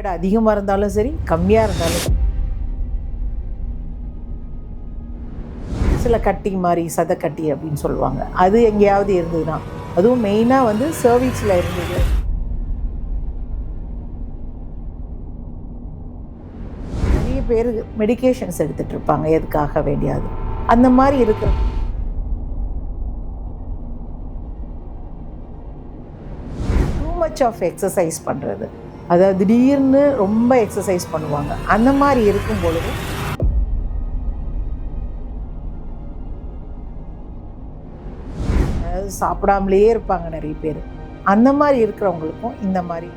Thyroid அதிகமாக இருந்தாலும் சரி, கம்மியாக இருந்தாலும் சில கட்டி மாதிரி சதைக்கட்டி அப்படின்னு சொல்லுவாங்க. அது எங்கேயாவது இருந்ததுன்னா, அதுவும் மெயினாக வந்து சர்வீக்ஸில் இருந்தது. நிறைய பேர் மெடிக்கேஷன்ஸ் எடுத்துகிட்டு இருப்பாங்க எதுக்காக வேண்டியாது. அந்த மாதிரி இருக்கிற டூ மச் ஆஃப் எக்ஸசைஸ் பண்ணுறது, அதாவது திடீர்னு ரொம்ப எக்ஸசைஸ் பண்ணுவாங்க. அந்த மாதிரி இருக்கும் பொழுது அதாவது சாப்பிடாமலேயே இருப்பாங்க நிறைய பேர். அந்த மாதிரி இருக்கிறவங்களுக்கும் இந்த மாதிரி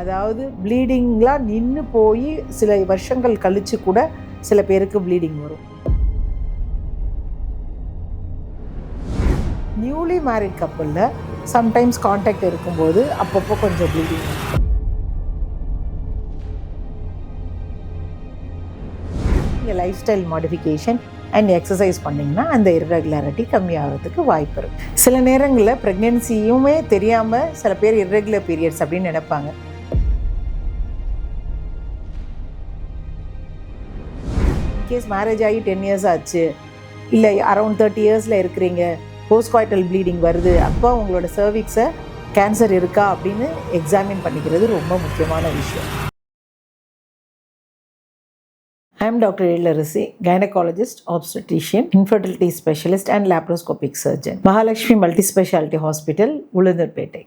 அதாவது ப்ளீடிங்லாம் நின்று போய் சில வருஷங்கள் கழித்து கூட சில பேருக்கு ப்ளீடிங் வரும். நியூலி மேரிட் கப்பலில் சம்டைம்ஸ் கான்டாக்ட் இருக்கும்போது அப்பப்போ கொஞ்சம் ப்ளீடிங் வரும். நீங்கள் life style modification and exercise பண்ணிங்கன்னா அந்த இர்ரெகுலாரிட்டி கம்மியாகிறதுக்கு வாய்ப்பு இருக்குது. சில நேரங்களில் ப்ரெக்னென்சியுமே தெரியாமல் சில பேர் இர்ரெகுலர் பீரியட்ஸ் அப்படின்னு நினைப்பாங்க. இன்கேஸ் மேரேஜ் ஆகி 10 years ஆச்சு, இல்லை அரௌண்ட் 30 yearsல இருக்கிறீங்க, போஸ்ட்காய்டல் ப்ளீடிங் வருது, அப்போ உங்களோட சர்விக்ஸை கேன்சர் இருக்கா அப்படின்னு எக்ஸாமின் பண்ணிக்கிறது ரொம்ப முக்கியமான விஷயம். I am Dr. Elarisi, gynecologist, obstetrician, infertility specialist and laparoscopic surgeon, Mahalakshmi Multispeciality Hospital, Ulundurpet.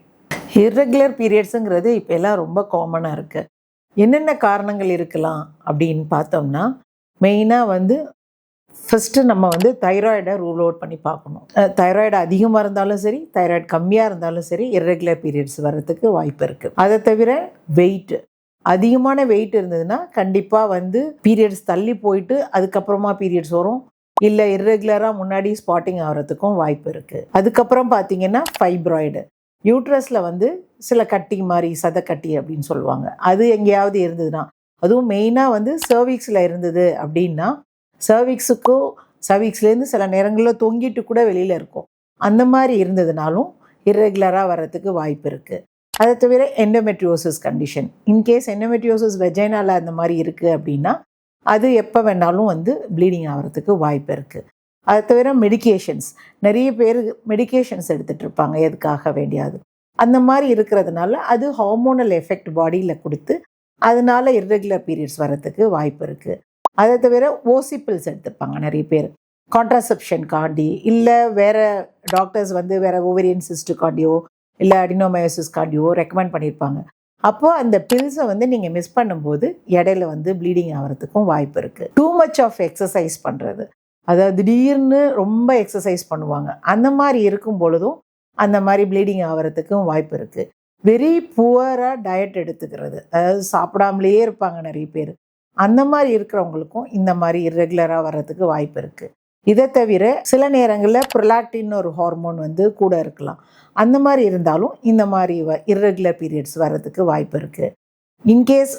Irregular பீரியட்ஸுங்கிறது இப்போ எல்லாம் ரொம்ப காமனாக இருக்குது. என்னென்ன காரணங்கள் இருக்கலாம் அப்படின்னு பார்த்தோம்னா, மெயினாக வந்து ஃபஸ்ட்டு நம்ம வந்து தைராய்டை ரூல் அவுட் பண்ணி பார்க்கணும். தைராய்டு அதிகமாக இருந்தாலும் சரி, தைராய்டு கம்மியாக இருந்தாலும் சரி, இர்ரெகுலர் பீரியட்ஸ் வர்றதுக்கு வாய்ப்பு இருக்குது. அதை தவிர வெயிட்டு, அதிகமான வெயிட் இருந்ததுன்னா கண்டிப்பாக வந்து பீரியட்ஸ் தள்ளி போயிட்டு அதுக்கப்புறமா பீரியட்ஸ் வரும், இல்லை இர்ரெகுலராக முன்னாடி ஸ்பாட்டிங் ஆகிறதுக்கும் வாய்ப்பு இருக்குது. அதுக்கப்புறம் பார்த்திங்கன்னா ஃபைப்ராய்டு, யூட்ரஸில் வந்து சில கட்டி மாதிரி சதைக்கட்டி அப்படின்னு சொல்லுவாங்க. அது எங்கேயாவது இருந்ததுன்னா, அதுவும் மெயினாக வந்து சர்வீக்ஸில் இருந்தது அப்படின்னா, சர்வீக்ஸ்லேருந்து சில நேரங்களில் தொங்கிட்டு கூட வெளியில் இருக்கும். அந்த மாதிரி இருந்ததுனாலும் இர்ரெகுலராக வர்றதுக்கு வாய்ப்பு இருக்குது. அதை தவிர எண்டோமெட்ரியோசிஸ் கண்டிஷன், இன்கேஸ் எண்டோமெட்ரியோசிஸ் வெஜைனால அந்த மாதிரி இருக்குது அப்படின்னா அது எப்போ வேணாலும் வந்து ப்ளீடிங் ஆகிறதுக்கு வாய்ப்பு இருக்குது. அதை தவிர மெடிக்கேஷன்ஸ், நிறைய பேர் மெடிக்கேஷன்ஸ் எடுத்துகிட்டு இருப்பாங்க எதுக்காக வேண்டியாது. அந்த மாதிரி இருக்கிறதுனால அது ஹார்மோனல் எஃபெக்ட் பாடியில் கொடுத்து அதனால இர்ரெகுலர் பீரியட்ஸ் வர்றதுக்கு வாய்ப்பு இருக்குது. அதை தவிர ஓசிபிள்ஸ் எடுத்துப்பாங்க நிறைய பேர், கான்ட்ராசெப்ஷன்காண்டி, இல்லை வேறு டாக்டர்ஸ் வந்து வேறு ஓவேரியன் சிஸ்டுக்காண்டியோ இல்லை அடினோமயோசிஸ்காண்டியோ ரெக்கமெண்ட் பண்ணியிருப்பாங்க. அப்போது அந்த பில்ஸை வந்து நீங்கள் மிஸ் பண்ணும்போது இடையில வந்து ப்ளீடிங் ஆகிறதுக்கும் வாய்ப்பு இருக்குது. டூ மச் ஆஃப் எக்ஸசைஸ் பண்ணுறது, அதாவது திடீர்னு ரொம்ப எக்ஸசைஸ் பண்ணுவாங்க. அந்த மாதிரி இருக்கும் பொழுதும் அந்த மாதிரி ப்ளீடிங் ஆகிறதுக்கும் வாய்ப்பு இருக்குது. வெரி புவராக டயட் எடுத்துக்கிறது, அதாவது சாப்பிடாமலேயே இருப்பாங்க நிறைய பேர். அந்த மாதிரி இருக்கிறவங்களுக்கும் இந்த மாதிரி இர்ரெகுலராக வர்றதுக்கு வாய்ப்பு இருக்குது. இதை தவிர சில நேரங்களில் ப்ரொலாக்டின் ஒரு ஹார்மோன் வந்து கூட இருக்கலாம். அந்த மாதிரி இருந்தாலும் இந்த மாதிரி இர்ரெகுலர் பீரியட்ஸ் வர்றதுக்கு வாய்ப்பு இருக்குது. இன்கேஸ்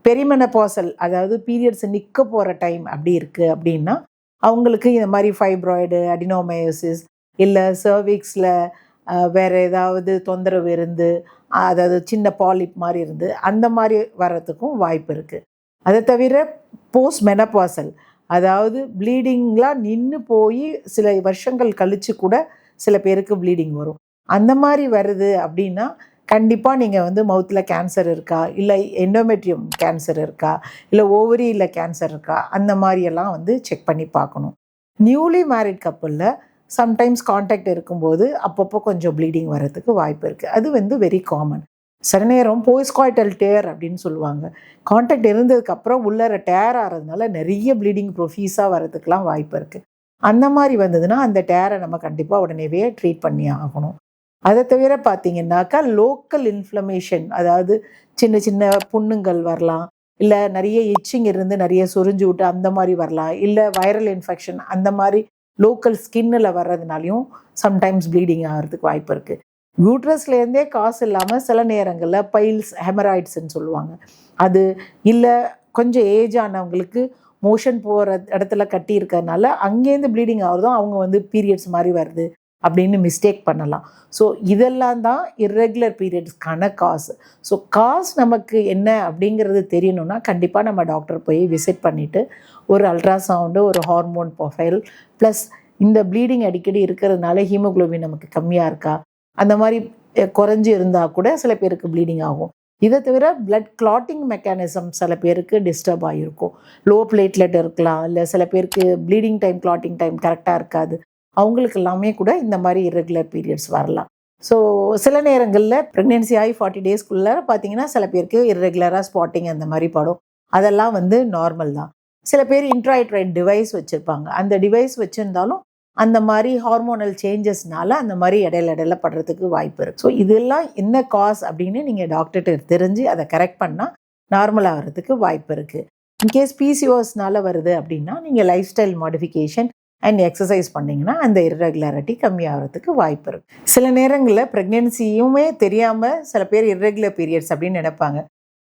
பெரிமெனபாசல், அதாவது பீரியட்ஸ் நிற்க போகிற டைம் அப்படி இருக்குது அப்படின்னா அவங்களுக்கு இந்த மாதிரி ஃபைப்ராய்டு, அடினோமயோசிஸ், இல்லை சர்விக்ஸில் வேறு ஏதாவது தொந்தரவு இருந்து, அதாவது சின்ன பாலிப் மாதிரி இருந்து அந்த மாதிரி வர்றதுக்கும் வாய்ப்பு இருக்குது. அதை தவிர போஸ்ட் மெனபாசல், அதாவது ப்ளீடிங்லாம் நின்று போய் சில வருஷங்கள் கழித்து கூட சில பேருக்கு ப்ளீடிங் வரும். அந்த மாதிரி வருது அப்படின்னா கண்டிப்பாக நீங்கள் வந்து மவுத்தில் கேன்சர் இருக்கா, இல்லை எண்டோமெட்ரியம் கேன்சர் இருக்கா, இல்லை ஓவரியில் கேன்சர் இருக்கா, அந்த மாதிரியெல்லாம் வந்து செக் பண்ணி பார்க்கணும். நியூலி மேரிட் கப்பலில் சம்டைம்ஸ் கான்டாக்ட் இருக்கும்போது அப்பப்போ கொஞ்சம் ப்ளீடிங் வர்றதுக்கு வாய்ப்பு இருக்குது. அது வந்து வெரி காமன். சில நேரம் போஸ்ட்காய்டல் டேர் அப்படின்னு சொல்லுவாங்க. கான்டாக்ட் இருந்ததுக்கப்புறம் உள்ளர டேர் ஆகிறதுனால நிறைய ப்ளீடிங் ப்ரொஃபீஸாக வர்றதுக்கெலாம் வாய்ப்பு இருக்குது. அந்த மாதிரி வந்ததுன்னா அந்த டேரை நம்ம கண்டிப்பாக உடனேவே ட்ரீட் பண்ணி ஆகணும். அதை தவிர பார்த்திங்கன்னாக்கா லோக்கல் இன்ஃப்ளமேஷன், அதாவது சின்ன சின்ன புண்ணுங்கள் வரலாம், இல்லை நிறைய இச்சிங் இருந்து நிறைய சொரிஞ்சு விட்டு அந்த மாதிரி வரலாம், இல்லை வைரல் இன்ஃபெக்ஷன் அந்த மாதிரி லோக்கல் ஸ்கின்னில் வர்றதுனாலையும் சம்டைம்ஸ் ப்ளீடிங் ஆகிறதுக்கு வாய்ப்பு இருக்குது. யூட்ரஸ்லேருந்தே காசு இல்லாமல் சில நேரங்களில் பைல்ஸ், ஹெமராய்ட்ஸ்ன்னு சொல்லுவாங்க. அது இல்லை கொஞ்சம் ஏஜ் ஆனவங்களுக்கு மோஷன் போகிற இடத்துல கட்டி இருக்கிறதுனால அங்கேருந்து ப்ளீடிங் ஆகுறதும் அவங்க வந்து பீரியட்ஸ் மாதிரி வருது அப்படின்னு மிஸ்டேக் பண்ணலாம். ஸோ இதெல்லாம் தான் இர்ரெகுலர் பீரியட்ஸ்க்கான காசு. ஸோ காஸ் நமக்கு என்ன அப்படிங்கிறது தெரியணும்னா கண்டிப்பாக நம்ம டாக்டர் போய் விசிட் பண்ணிவிட்டு ஒரு அல்ட்ராசவுண்டு, ஒரு ஹார்மோன் ப்ரொஃபைல், ப்ளஸ் இந்த ப்ளீடிங் அடிக்கடி இருக்கிறதுனால ஹீமோகுளோபின் நமக்கு கம்மியாக இருக்கா, அந்த மாதிரி குறைஞ்சி இருந்தால் கூட சில பேருக்கு ப்ளீடிங் ஆகும். இதை தவிர பிளட் கிளாட்டிங் மெக்கானிசம் சில பேருக்கு டிஸ்டர்ப் ஆகிருக்கும். லோ பிளேட்லெட் இருக்கலாம், இல்லை சில பேருக்கு ப்ளீடிங் டைம் கிளாட்டிங் டைம் கரெக்டாக இருக்காது. அவங்களுக்கு எல்லாமே கூட இந்த மாதிரி இர்ரெகுலர் பீரியட்ஸ் வரலாம். ஸோ சில நேரங்களில் ப்ரெக்னென்சி ஆகி 40 டேஸ்க்குள்ளே பார்த்தீங்கன்னா சில பேருக்கு இர்ரெகுலராக ஸ்பாட்டிங் அந்த மாதிரி படும். அதெல்லாம் நார்மல் தான். சில பேர் இன்ட்ராய்ட்ரைட் டிவைஸ் வச்சுருப்பாங்க. அந்த டிவைஸ் வச்சுருந்தாலும் அந்த மாதிரி ஹார்மோனல் சேஞ்சஸ்னால அந்த மாதிரி இடையில படுறதுக்கு வாய்ப்பு இருக்குது. ஸோ இதெல்லாம் என்ன காஸ் அப்படின்னு நீங்கள் டாக்டர்கிட்ட தெரிஞ்சு அதை கரெக்ட் பண்ணால் நார்மல் ஆகிறதுக்கு வாய்ப்பு இருக்குது. இன்கேஸ் பிசிஓஎஸ்னால வருது அப்படின்னா நீங்கள் life style modification and exercise பண்ணிங்கன்னா அந்த இர்ரெகுலாரிட்டி கம்மியாகிறதுக்கு வாய்ப்பு இருக்குது. சில நேரங்களில் ப்ரெக்னென்சியுமே தெரியாமல் சில பேர் இர்ரெகுலர் பீரியட்ஸ் அப்படின்னு நினைப்பாங்க.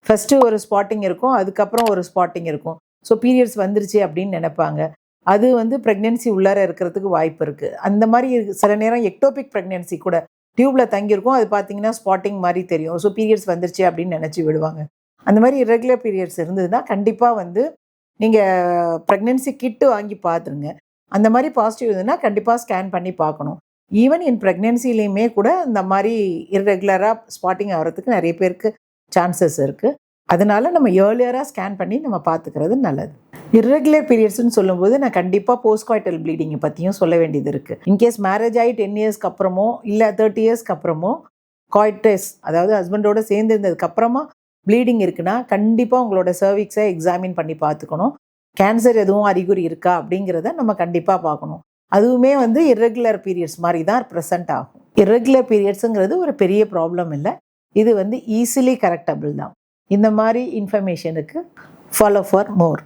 ஃபஸ்ட்டு ஒரு ஸ்பாட்டிங் இருக்கும், அதுக்கப்புறம் ஒரு ஸ்பாட்டிங் இருக்கும். ஸோ பீரியட்ஸ் வந்துருச்சு அப்படின்னு நினைப்பாங்க. அது ப்ரெக்னென்சி உள்ளார இருக்கிறதுக்கு வாய்ப்பு இருக்குது. அந்த மாதிரி சில நேரம் எக்டோபிக் ப்ரெக்னென்சி கூட டியூப்பில் தங்கியிருக்கும், அது பார்த்தீங்கன்னா ஸ்பாட்டிங் மாதிரி தெரியும். ஸோ பீரியட்ஸ் வந்துருச்சு அப்படின்னு நினச்சி விடுவாங்க. அந்த மாதிரி இர்ரெகுலர் பீரியட்ஸ் இருந்ததுன்னா கண்டிப்பாக நீங்கள் ப்ரெக்னென்சி கிட்டு வாங்கி பார்த்துருங்க. அந்த மாதிரி பாசிட்டிவ் இருந்ததுன்னா கண்டிப்பாக ஸ்கேன் பண்ணி பார்க்கணும். ஈவன் இன் ப்ரெக்னென்சிலையுமே கூட இந்த மாதிரி இர்ரெகுலராக ஸ்பாட்டிங் ஆகிறதுக்கு நிறைய பேருக்கு சான்சஸ் இருக்குது. அதனால நம்ம ஏர்லியராக ஸ்கேன் பண்ணி நம்ம பார்த்துக்கிறது நல்லது. இர்ரெகுலர் பீரியட்ஸ்னு சொல்லும்போது நான் கண்டிப்பாக போஸ்ட்காய்டல் ப்ளீடிங்கை பற்றியும் சொல்ல வேண்டியது இருக்குது. இன்கேஸ் மேரேஜ் ஆகி 10 இயர்ஸ்க்கு அப்புறமோ இல்லை 30 இயர்ஸ்க்கு அப்புறமோ காய்டஸ், அதாவது ஹஸ்பண்டோட சேர்ந்துருந்ததுக்கப்புறமா ப்ளீடிங் இருக்குன்னா கண்டிப்பாக உங்களோட சர்விக்ஸை எக்ஸாமின் பண்ணி பார்த்துக்கணும். கேன்சர் எதுவும் அறிகுறி இருக்கா அப்படிங்கிறத நம்ம கண்டிப்பாக பார்க்கணும். அதுவுமே இர்ரெகுலர் பீரியட்ஸ் மாதிரி தான் ப்ரெசென்ட் ஆகும். இர்ரெகுலர் பீரியட்ஸுங்கிறது ஒரு பெரிய ப்ராப்ளம் இல்லை. இது ஈஸிலி கரெக்டபிள் தான். இந்த மாதிரி இன்ஃபர்மேஷனுக்கு ஃபாலோ ஃபார் மோர்.